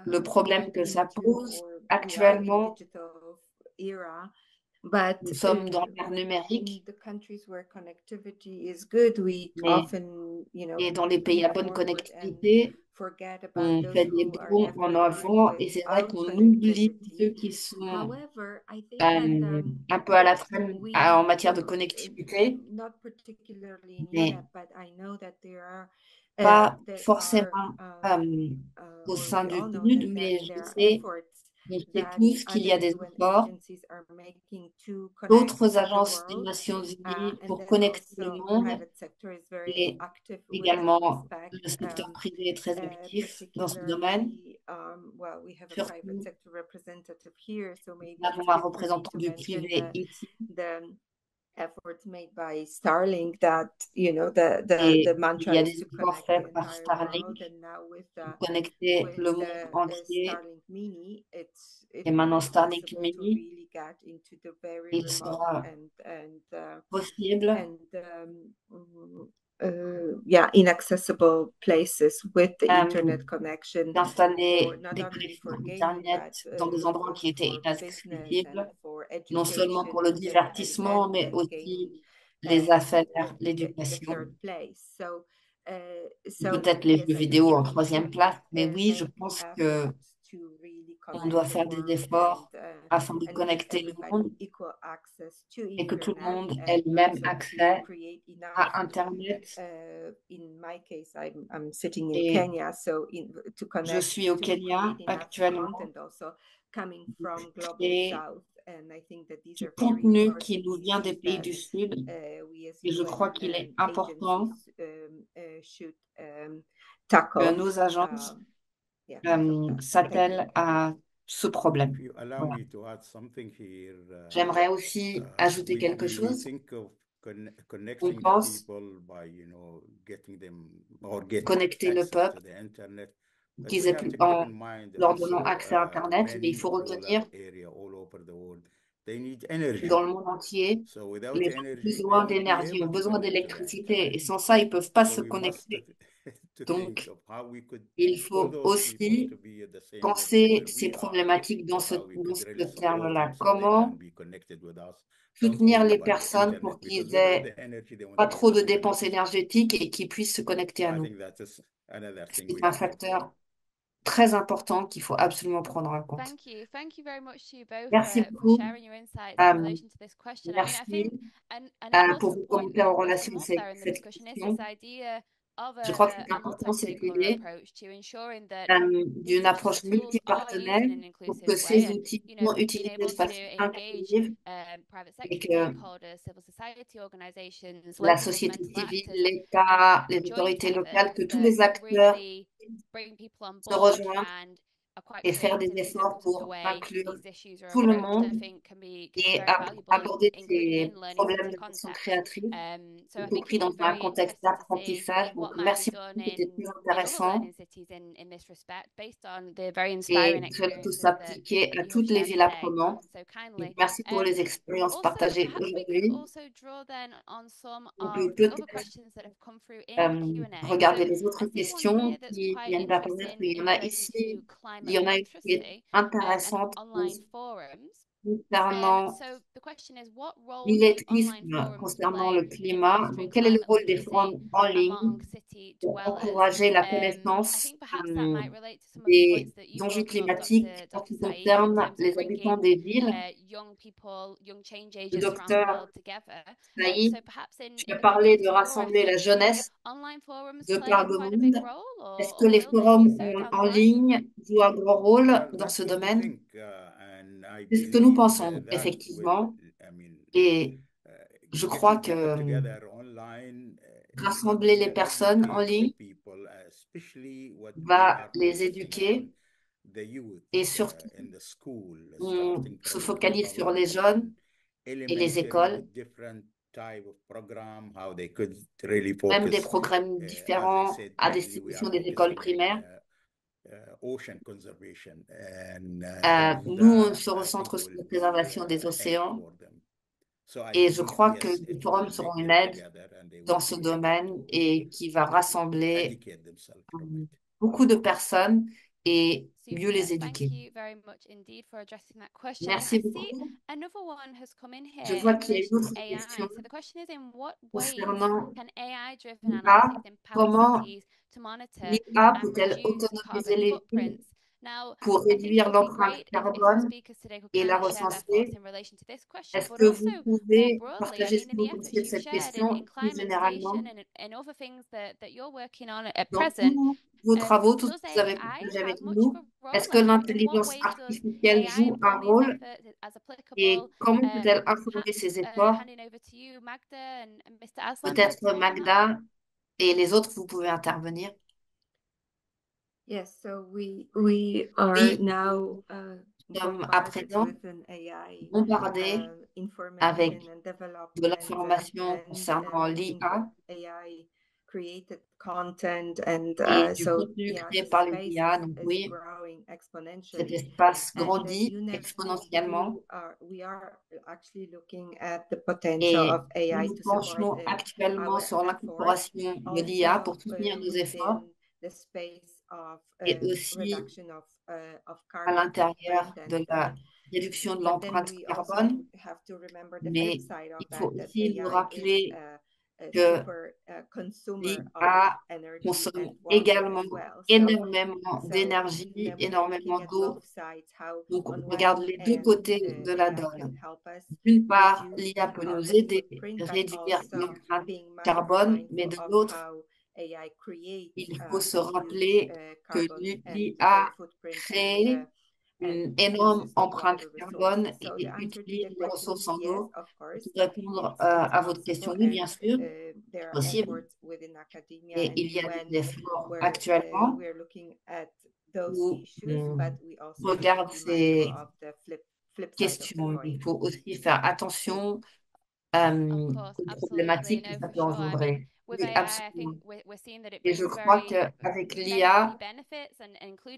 le problème get que ça into, pose or we are in actuellement, digital era, but nous sommes dans l'ère in numérique, the countries where connectivity is good, we mais often, et dans les pays move à bonne forward and connectivité, forget about on those fait des who are bons left en behind avant et c'est vrai without qu'on oublie connectivity. ceux qui sont However, I think that un peu à la traîne en we, matière de connectivité, not particularly in mais Europe, but I know that pas there are, forcément au or sein we du all know PNUD, that mais there je are sais, efforts on sait that tous qu'il y a other des UN efforts agencies are making to connect d'autres the agences des world. Nations Unies And pour then connecter le also monde private sector is very et active with this également respect. le secteur privé est très actif dans ce domaine. Particularly, well, we have a private Surtout, sector representative here, so maybe nous it's avons un good for me représentant to du mention privé ici the efforts made by Starlink, that the et il mantra y a is des to efforts connect the faits par entire world, Starlink and now pour connecter with le monde the entier. Starlink Mini, it Et will maintenant be Starlink possible to Mini, really get into the very il remote sera and possible yeah, inaccessible places with the internet connection, d'installer not des only connexions for gaming, Internet but dans des endroits qui étaient for business and inaccessibles, for non seulement education, pour le and divertissement, mais gaming aussi les affaires, in the l'éducation, third place. So peut-être les yes, jeux I think vidéo it en really troisième place. Mais oui, je make pense que efforts On doit faire des efforts afin de connecter le monde et que tout le monde ait le même accès à Internet. Et je suis au Kenya actuellement pour créer du contenu qui nous vient des pays du Sud. Et je crois qu'il est important que nos agences s'attellent à ce problème. If you allow Voilà. me to add something here, J'aimerais aussi ajouter quelque we chose. think of On connecting the pense people by, getting them or getting connecter le access peuple, to the internet. But qu'ils we aient have to keep en in mind that leur donnant also accès à Internet, mais il many faut retenir rural area all over the world, they need energy. dans le monde entier, So without les gens ont energy, they besoin won't be d'énergie, ont able to besoin connect to the d'électricité, et internet. sans ça, ils ne peuvent pas So se we must connecter. to Donc, think of how we could il pull faut those people aussi to be at the same level penser where ces we are, problématiques dans or how we dans could ce really support terme-là. them so they Comment can be connected with us, not soutenir only les by the personnes pour internet, because qu'ils without aient the energy, they won't pas be trop able de to dépenses connect. énergétiques et qu'ils puissent se connecter So à I nous? think that is another thing C'est we un have to facteur très important qu'il faut absolument prendre en compte. Thank you. Thank you very much to you both Merci for beaucoup. sharing your insights in relation to this question. I mean, I Merci think an pour important vos point commentaires en that's relation come à up there in the cette discussion is question. this idea of Je crois que a c'est important cette multi-stakeholder idée approach to ensuring that d'une these approche digital tools are used multipartenaire in an pour inclusive que way ces and, outils you know, soient being utilisés able de to façon engage inclusive private et sector que stakeholders, civil society organizations, la local société governmental civile, actors, l'État, and les joint autorités locales, que efforts tous that les acteurs really bring people on se board rejoignent and are quite et faire des creative in efforts terms of the pour way inclure these issues are tout le approached, I monde think can be et very valuable, aborder including ces in learning problèmes city de façon contexts. créatrice, So y I think compris it'd dans be un very contexte interesting to see d'apprentissage. Donc, what might be merci done beaucoup, c'était très in other intéressant. learning cities in this respect, based on the very Et inspiring cela peut experiences that s'appliquer à you have toutes les shared villes today apprenantes. so Donc, kindly. merci pour les expériences Also, partagées perhaps we could aujourd'hui. also draw then on some On of peut the other peut-être questions that have come through in the Q&A. regarder So les autres I see one questions here that's qui quite viennent d'apparaître. interesting Il y en in a relation ici, to il climate y en a une qui est literacy and intéressante online forums. concernant So the question is, what role do online l'illettrisme forums concernant play le in climat. fostering Donc, quel est le climate rôle des literacy forums en ligne among city pour dwellers? encourager la I connaissance think perhaps that might relate to some of the des points that you've enjeux spoken of, climatiques en Dr. ce qui Said, in concerne terms of les habitants bringing des villes. young people, young change Le agents around the docteur world together. Saïd, So perhaps tu in as the parlé context de of your rassembler la efforts, do jeunesse online forums de play par le quite a big monde. role, Est-ce que or les will they do forums so down the en line? ligne jouent un grand rôle Well, dans that's ce what we domaine? think, and I C'est ce que nous believe pensons, that effectivement. I mean, Et je crois getting people que together online is going to rassembler be les an personnes en educate ligne people, especially what we va are les focusing éduquer on, the youth et surtout, in the school, on starting se from focalise sur les kindergarten jeunes and et les elementary écoles, with different type of program, how they could really même des focus. programmes As I différents said, à mainly we are destination des écoles focusing primaires. on ocean conservation, and Nous, on that se I think recentre sur will la be préservation des a help océans for them. So I et je believe, crois que yes, les it forums will seront make une them aide together and they dans will ce be able domaine et qui va to rassembler educate themselves from it. beaucoup de personnes et mieux Super. les éduquer. Thank you very much indeed for addressing that question. Merci And I see beaucoup. another one has come in Je here vois in qu'il y a une relation to autre question AI. So the question is, in what ways concernant can AI-driven l'IA. analytics empower Comment cities to monitor l'IA and peut-elle reduce autonomiser carbon les villes footprints? Now, pour I think it réduire would be l'empreinte great if our carbone speakers today could et la kindly share their thoughts recenser? in relation to this question, Est-ce but que vous also more pouvez broadly, I partager ce mean, que in vous the efforts pensez de you've cette shared question in plus climate généralement? station and other things that you're working on at Dans present, tous vos travaux, tout ce does que vous avez AI partagé have avec much of nous, a role? est-ce que Like, in what l'intelligence ways does artificielle AI joue un inform these rôle efforts as et applicable? comment peut-elle informer Perhaps ces efforts? handing over to you, Magda and Mr. Aslan, to Peut-être expand on that. Magda et les autres, vous pouvez intervenir. Yes, so we are Oui, now nous sommes à bombarded présent with an AI bombardés avec information and de development l'information concernant l'IA AI created content and et du so contenu yeah, créé the par les space IA. Donc is oui, growing cet exponentially. espace And grandit you know, exponentiellement we are actually looking at the potential et of AI nous to support penchons actuellement our sur efforts, l'incorporation de l'IA pour also soutenir nos efforts within the space of et aussi reduction of à carbon l'intérieur footprint de la réduction de but then l'empreinte we also carbone. have to remember the flip Mais side of il faut that aussi nous AI is rappeler que l'IA consomme également énormément d'énergie, énormément d'eau. Donc, on regarde les deux côtés de la donne. D'une part, l'IA peut nous aider à réduire l'empreinte carbone, mais de l'autre, il faut se rappeler que l'IA crée une énorme empreinte carbone et utilise les ressources en eau. Pour répondre à votre question, oui, bien sûr, c'est possible. Et il y a des efforts actuellement où on regarde ces questions. Il faut aussi faire attention aux problématiques que ça peut engendrer. Oui, absolument. Et je crois qu'avec l'IA,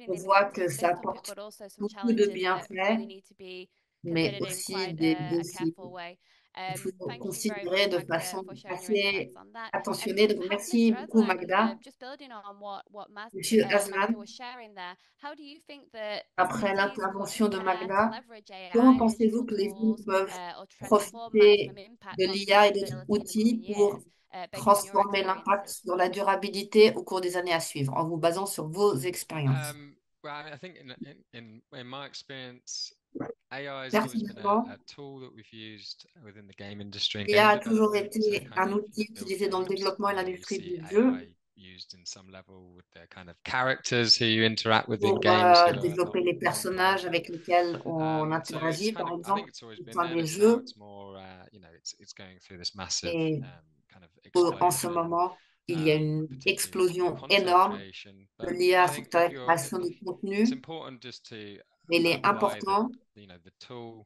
on voit que ça apporte beaucoup de bienfaits, mais aussi des défis. Il faut considérer de façon assez attentionnée. Donc, merci beaucoup, Magda. Monsieur Aslan, après l'intervention de Magda, comment pensez-vous que les villes peuvent profiter de l'IA et d'autres outils pour transformer l'impact sur la durabilité au cours des années à suivre, en vous basant sur vos expériences? Well, I think in my experience, AI has always been Personnellement, a tool that we've used within the game industry and l'IA a game toujours development to été kind un of outil build utilisé dans le games. développement et We l'industrie see du jeu AI used in some level with the kind of characters who you interact with in pour games who are développer not les personnages non-playable. avec lesquels on So it's interagit, kind par of, I think exemple, it's always au been sein there, des but now jeux. it's more, it's going through this massive Et kind of en ce explosion, moment, il y a une particularly with explosion content énorme creation. de But l'IA I sur think la if création de it's contenu. important just to Mais il est apply important the tool,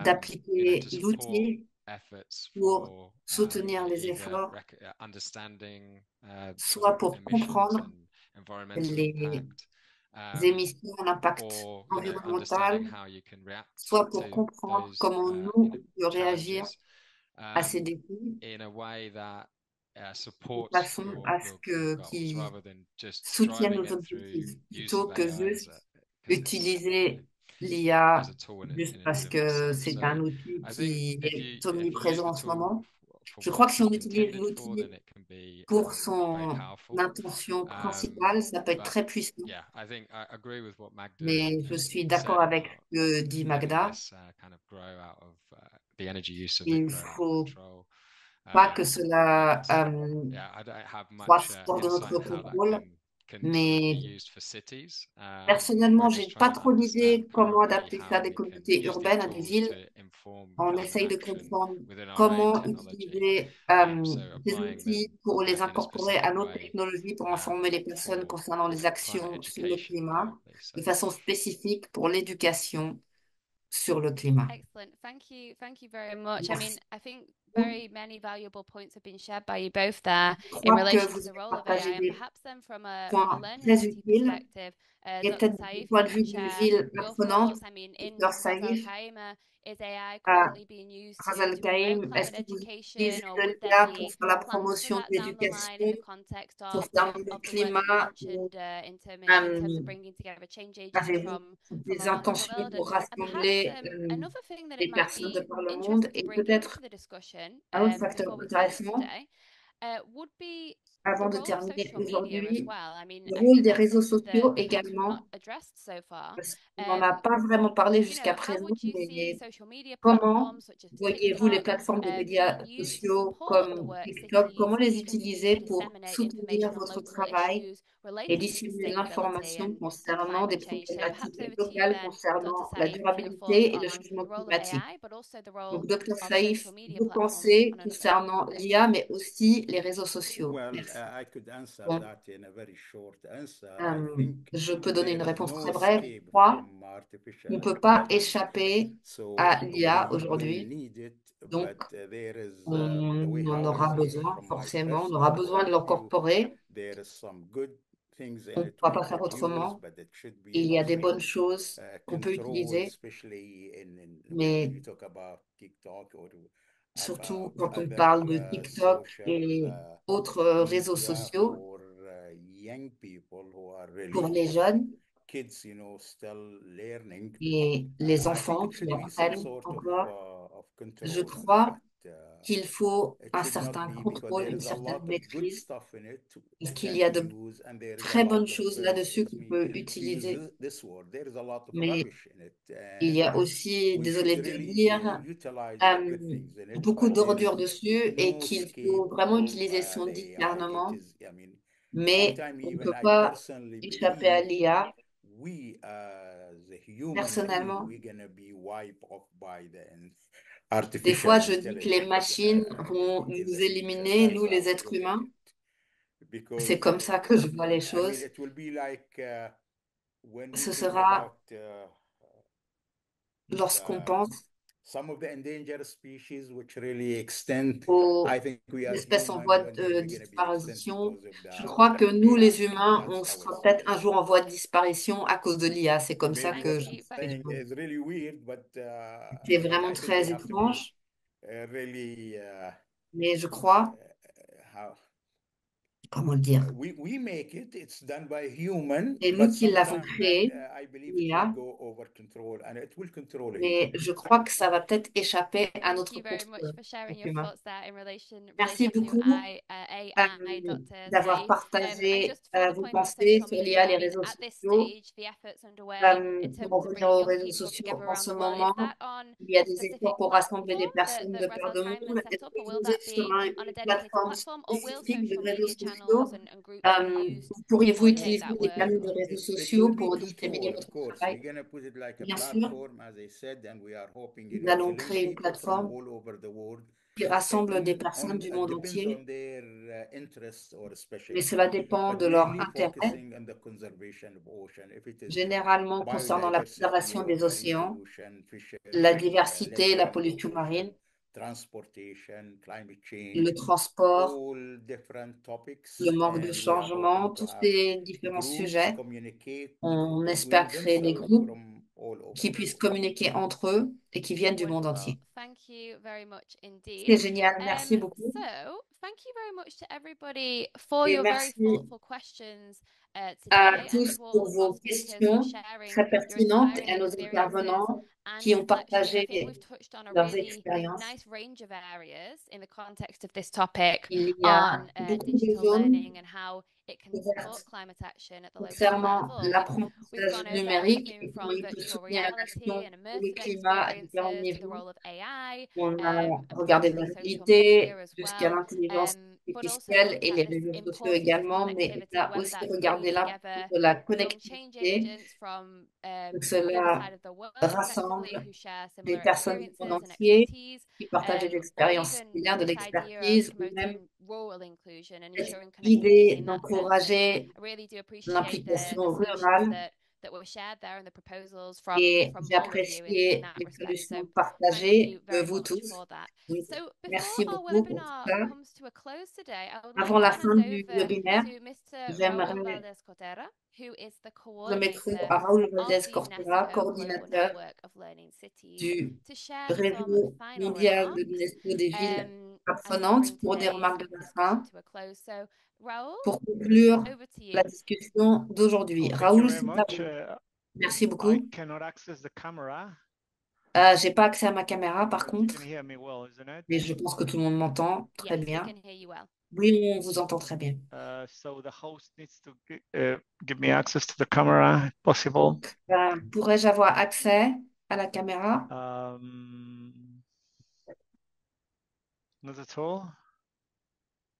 d'appliquer to support l'outil efforts pour for soutenir les either efforts, understanding sort soit of pour emissions comprendre and environmental les impact, émissions, l'impact or environnemental, understanding how you can react soit pour to comprendre those comment nous on peut réagir challenges à ces défis in a way that de supports façon à ce your goals qu'ils rather than just soutiennent driving nos it through objectifs, use of plutôt que AI juste because it's utiliser as l'IA a tool juste in parce and of que itself. c'est So un outil I think qui if est you use omniprésent the en ce tool moment. for Je what crois que si on it's utilise intended for, l'outil then it can be pour very son powerful. intention principale, ça peut être But très puissant. yeah, I think I agree with what Magda Mais je suis said d'accord avec about ce que dit letting Magda. this kind of grow out of the energy use of it Il grow out of faut control. pas que cela Yeah, I don't have much croisse hors de insight notre in how that contrôle. can sort of be Mais used for cities. personnellement, We're j'ai just pas trying to trop d'idées understand comment currently adapter ça à how des we can communautés use these urbaines, à des tools villes. to inform On plan of essaye de action comprendre within our own comment technology. utiliser So ces applying them outils pour les in a incorporer à specific nos way technologies pour informer les personnes for concernant les climate actions sur le education climat currently. de So façon spécifique pour l'éducation sur le climat. Excellent. Thank you very much. I mean, Merci. I think very many valuable points have been shared by you both there Je in crois que relation to vous the avez role of partagé AI and des perhaps then from a points très learnability utiles perspective. et Dr. peut-être du Saif, point if de you vue could d'une share ville your apprenante, thoughts. I mean, in Dr. Ras Al Saïf, Khaimah, is AI à currently being used Ras to Al promote Khaim, est-ce climate que vous education, utilisez or le would there lien pour be faire la plans for promotion that de down the line in l'éducation the context pour of termes de the work that you climat ou mentioned in terms of euh, bringing together change agents avez-vous from des around the intentions world? pour And perhaps rassembler another thing that it les might personnes de be par le monde interesting to et bring into peut-être the discussion un autre facteur before we close intéressant today would be avant the de role of terminer social media as aujourd'hui, well. I mean, le I rôle think des that's réseaux something that sociaux perhaps we've not également, addressed so far. parce qu'on n'en a pas vraiment parlé You know, jusqu'à how présent, would you see mais social media comment platforms such as voyez-vous les TikTok plateformes de being médias used to sociaux support the comme work TikTok, comment cities les contribute to utiliser pour disseminate soutenir information on votre local travail issues et relating to distribuer sustainability l'information and concernant des climate change? So problématiques perhaps over to you locales then, Dr. concernant la Saif, for your thoughts durabilité et le on changement the role of climatique. AI, but also the Donc, role Dr. of Saïf, social media vos platforms pensées on another. concernant l'IA, mais aussi les réseaux sociaux. Well, Merci. I could answer Bon, that in a very short answer. I think je peux donner une there is réponse no très brève. Je escape crois from artificial qu'on ne peut pas intelligence. échapper So à we l'IA will aujourd'hui. need it, Donc, but there is the way on en how I aura see it besoin, from my forcément. On aura personal besoin point de of view, l'incorporer. there is some good things On in ne it pourra we pas faire could use, autrement. but it should be Il y a des also bonnes choses qu'on peut controlled, utiliser, especially when mais you talk about TikTok or surtout about quand on other parle de TikTok social et autres réseaux media sociaux for young people who are pour really les jeunes kids, still learning. et les I think enfants it qui should be some apprennent sort encore. of Je control, crois but qu'il faut un certain contrôle, une certaine maîtrise, parce qu'il y a de très bonnes choses là-dessus qu'on peut utiliser, mais il y a aussi, désolé de le dire, beaucoup d'ordures dessus et qu'il faut vraiment utiliser son discernement, mais on ne peut pas échapper à l'IA. Personnellement, des fois, je dis que les machines vont nous éliminer, nous, les êtres humains. C'est comme ça que je vois les choses. Ce sera lorsqu'on pense aux espèces en voie de disparition. Je crois que nous, les humains, on sera peut-être un jour en voie de disparition à cause de l'IA. C'est comme ça que je vois les choses. C'est vraiment très étrange, mais je crois, comment le dire, c'est nous qui l'avons créé, l'IA, mais je crois que ça va peut-être échapper à notre contrôle humain. Merci beaucoup d'avoir partagé vos pensées sur l'IA, les réseaux sociaux. Pour revenir aux réseaux sociaux en ce moment, il y a des efforts pour rassembler des personnes de par le monde. Est-ce que vous êtes sur une plateforme spécifique de réseaux sociaux? Pourriez-vous utiliser des canaux de réseaux sociaux pour disséminer votre travail? Bien sûr, nous allons créer une plateforme qui rassemble des personnes du monde entier, mais cela dépend de leur intérêt, généralement concernant la préservation des océans, la diversité, la pollution marine, le transport, le manque de changement, tous ces différents sujets. On espère créer des groupes qui puissent communiquer entre eux et qui viennent du monde entier. C'est génial, merci beaucoup. Et merci à tous pour vos questions très pertinentes et à nos intervenants qui ont partagé leurs expériences. Il y a beaucoup de zones ouvertes concernant l'apprentissage numérique et comment il peut soutenir l'action pour le climat à différents niveaux. On a regardé la mobilité jusqu'à l'intelligence artificielle et les réseaux sociaux également, mais on a aussi regardé l'impact de la connectivité. Donc cela rassemble des personnes du monde entier qui partagent des expériences similaires, de l'expertise ou même cette idée d'encourager l'implication rurale. Et j'ai apprécié les solutions partagées de vous tous. Donc, merci beaucoup pour ça. Avant la fin du webinaire, j'aimerais le mettre à Raoul Valdez Cortera, coordinateur du réseau mondial de l'UNESCO des villes apprenantes, pour des remarques de la fin, pour conclure la discussion d'aujourd'hui. Raoul, c'est à vous. Merci beaucoup. J'ai pas accès à ma caméra par contre, mais je pense que tout le monde m'entend très bien. Oui, on vous entend très bien. Pourrais-je avoir accès à la caméra?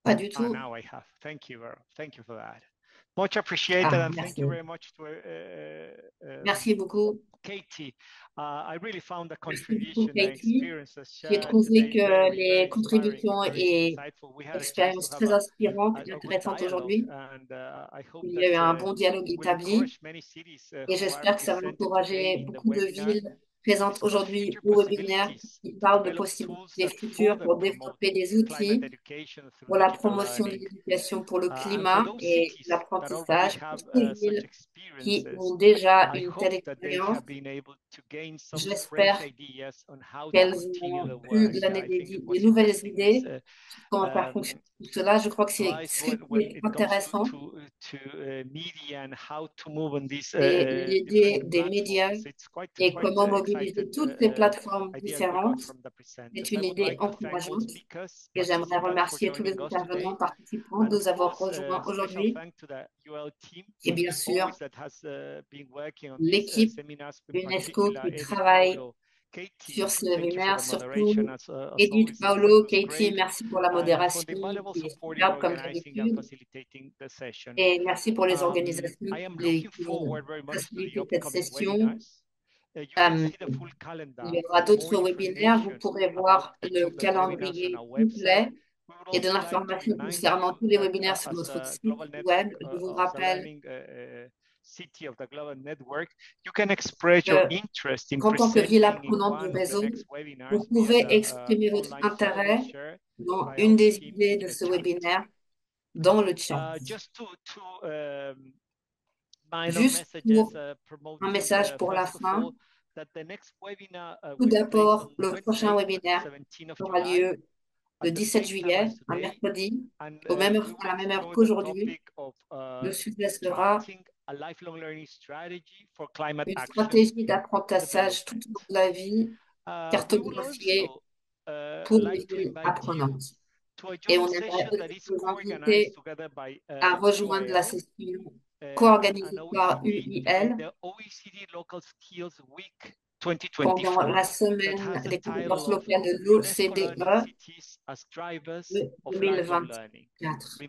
Pas du tout. Merci. Merci beaucoup. Katie, Merci beaucoup, Katie. J'ai trouvé que les contributions et expériences très inspirantes et intéressantes aujourd'hui. Il y a eu un bon dialogue établi et j'espère que ça va encourager beaucoup de villes présentes aujourd'hui au webinaire qui parlent de possibilités futures pour développer des outils pour la promotion de l'éducation pour le climat et l'apprentissage pour ces villes qui ont déjà une telle expérience. J'espère qu'elles ont pu glaner des nouvelles idées sur comment faire fonctionner tout cela. Je crois que c'est ce qui est intéressant. C'est l'idée des médias et comment mobiliser mobiliser toutes ces plateformes différentes est une idée encourageante et j'aimerais remercier tous les intervenants participants de nous avoir rejoints aujourd'hui et bien sûr l'équipe UNESCO qui travaille sur ce webinaire, surtout Edith, Paolo, Katie, merci pour la modération qui est superbe comme d'habitude et merci pour les organisations qui ont facilité cette session. Il y aura d'autres webinaires, vous pourrez voir le calendrier complet et de l'information concernant tous les webinaires sur notre site web. Je vous rappelle qu'en tant que ville apprenante du réseau, vous pouvez exprimer votre intérêt dans une des idées de ce webinaire dans le chat. Juste pour un message pour la fin, tout d'abord, le prochain webinaire aura lieu le 17 juillet, un mercredi, à la même heure qu'aujourd'hui. Le sujet sera une stratégie d'apprentissage tout au long de la vie, cartographiée pour les villes apprenantes. Et on aimerait aussi vous inviter à rejoindre la session co-organisée par UIL pendant la semaine des compétences locales de l'OCDE de 2024.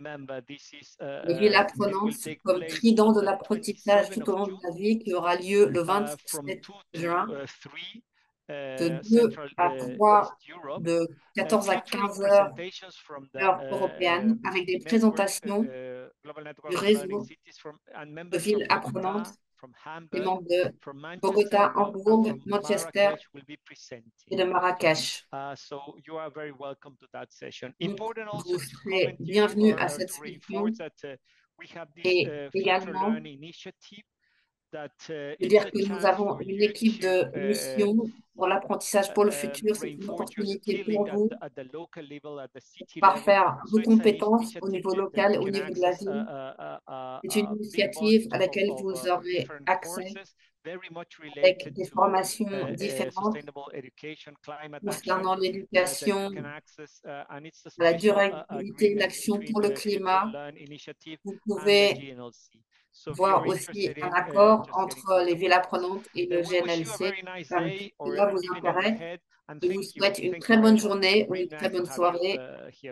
Les villes apprenantes comme trident de l'apprentissage tout au long de la vie qui aura lieu le 27 juin de 2 à 3, de 14 à 15 heures, heure européenne, avec des présentations du réseau de villes apprenantes, des membres de Bogota, Hambourg, Manchester et de Marrakech. Donc, vous serez bienvenus à cette session et également de dire que nous avons une équipe de mission pour l'apprentissage pour le futur. C'est une opportunité pour vous de parfaire vos compétences au niveau local, au niveau de la ville. C'est une initiative à laquelle vous aurez accès avec des formations différentes concernant l'éducation, la durabilité, l'action pour le climat. Vous pouvez voir aussi un accord entre les villes apprenantes et le GNLC. Cela vous intéresse. Je vous souhaite une très bonne journée ou une très bonne soirée.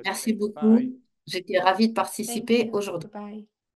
Merci beaucoup. J'étais ravie de participer aujourd'hui.